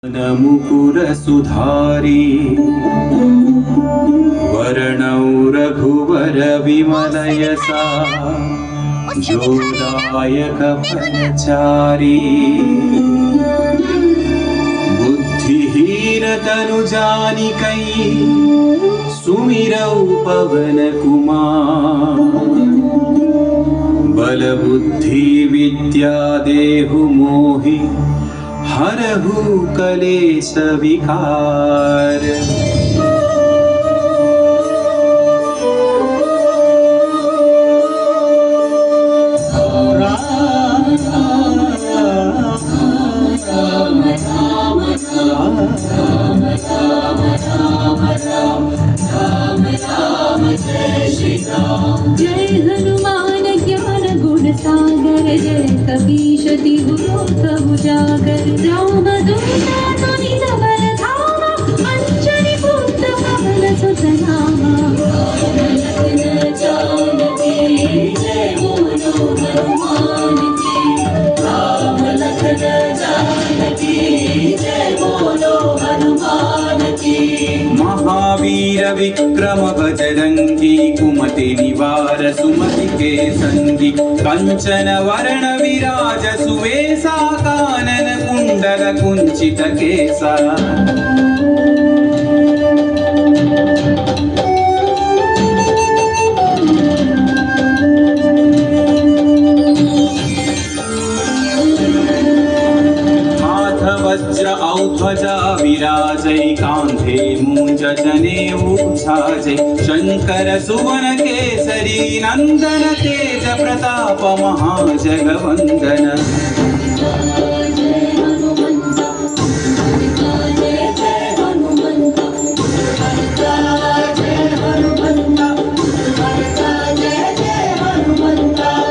मुकुर सुधारी वर्णौ रघुवर विमलयसा जोदायक फलचारी बुद्धिहीन तनु जानिकै सुमिरौ पवन कुमार बल बुद्धि विद्या देहु मोहि हरहु कलेश विकार। जय हनुमान ज्ञान गुण सागर जय कपीश तिहु लोक उजागर राम दूता तुलित बल धामा अंजनी पुत्र पवन सुत नामा जय बोलो हनुमान की राम लखन जानकी जय बोलो हनुमान की। महावीर विक्रम बजरंगी कुमति निवार सुमति के संगी कंचन वर्ण विराज सुवेशा कानन कुंडल कुंचित केसा। वज्र औध्वजा विराजै कांधे मूंज जनेऊ छाजै शंकर सुवन केसरी नंदन तेज प्रताप महाजगवंदन।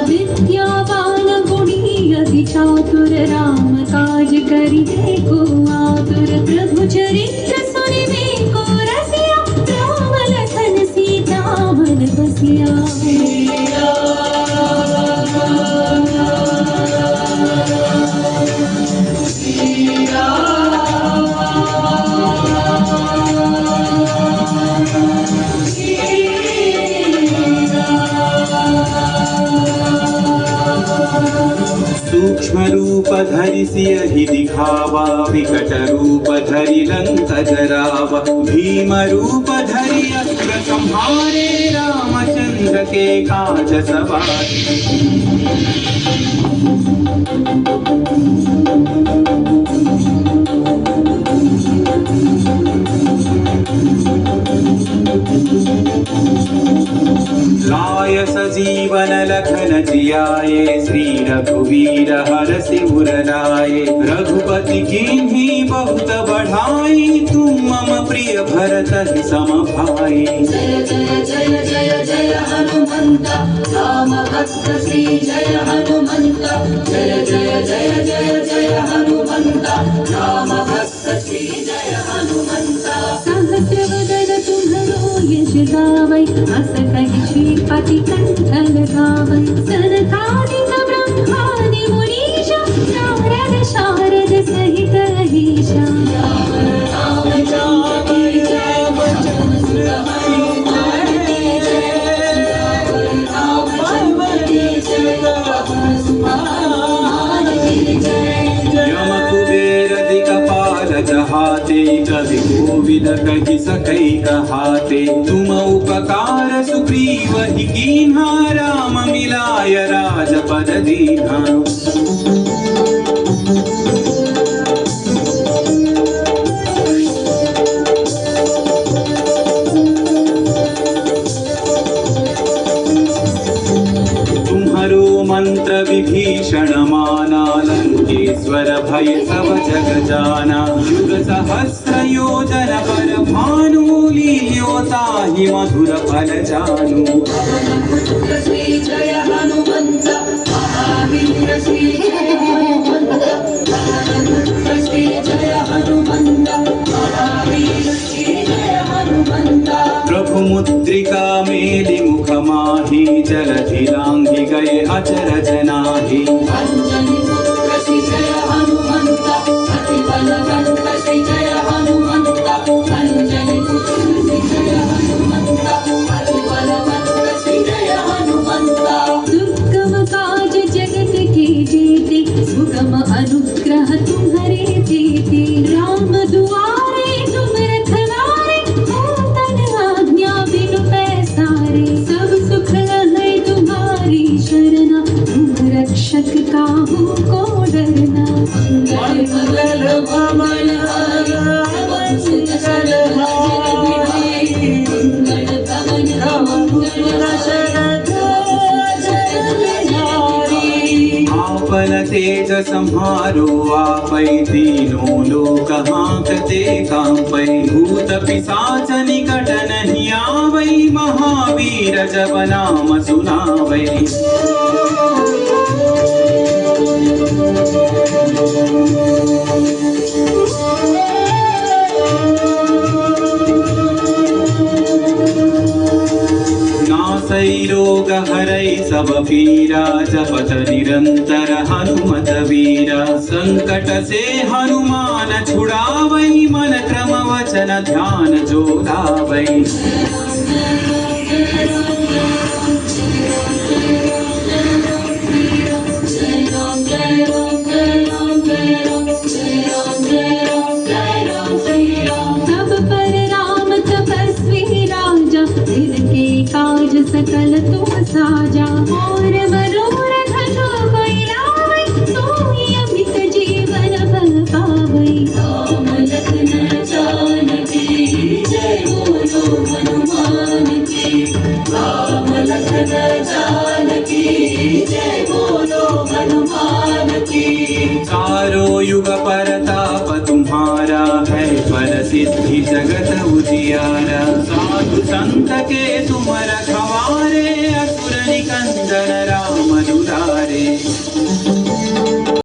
विद्यावान गुणी अति चातुर राम काज करिबे को आतुर प्रभु चरित्र सुनिबे को रसिया राम लखन सीता मन बसिया। सूक्ष्म रूप धरि सियहि दिखावा विकट रूप धरि लंक जरावा भीम रूप धरि अस्त्र संहारे रामचंद्र के काज सवारे। लाय सजीवन लखन जियाए श्री रघुवीर हरषि उर लाए रघुपति कीन्ही बहुत बढ़ाई तुम मम प्रिय भरत सम भाई। जय जय जय जय जय हनुमंत राम भक्त श्री जय हनुमंत जय जय जय जय जय हनुमंत राम भक्त श्री जय हनुमंत। सहस्र वदन तुम्हरो यश गावै अस कहि श्रीपति कंठ लगावै सनकादिक ब्रह्मादि मुनीशा नारद शारद सहित अहीशा। राम जानकी जय बचन सुर हनुमान की जय राम जानकी जय पवन सुत की जय। यम कुबेर दिक्पाल जहाते कवि कोविद कहि सकै कहाते तुम उपकार सुग्रीव ही कीन्हा राम मिलाय राजपद दीन्हा। मंत्र विभीषण माना लंकेश्वर भय सब जग जाना युग सहस्र योजन पर भानु लील्योताहि मधुर फल जानू। श्री जय हनुमंत महावीर श्री जय हनुमंत श्री जय हनुमंत महावीर श्री जय हनुमंत। प्रभु मुद्रिका मेलि मुख माहि जलधि लांघि गए अचरज नाही। अंजनी पुत्र श्री जय हनुमंत अति बलवंत तेज संहारो आपै तीनों लोक हांकते कांपै भूत पिशाच निकट नहीं आवै महावीर जब नाम सुनावै नासै रोग हरै सब पीरा जपत निरंतर हनुमत वीरा संकट से हनुमान छुड़ावै मन क्रम वचन ध्यान जो लावै तब पर राम तपस्वी राजा तिनके काज सकल तुम साजा और मनोरथ जो कोई लावै सोई अमित जीवन फल पावै राम लखन जानकी जय बोलो हनुमान की राम लखन जानकी जय बोलो हनुमान की चारों युग परताप तुम्हारा है पर सिद्धि जगत उजियारा साधु संत के तुम रखवारे असुर निकंदन राम दुलारे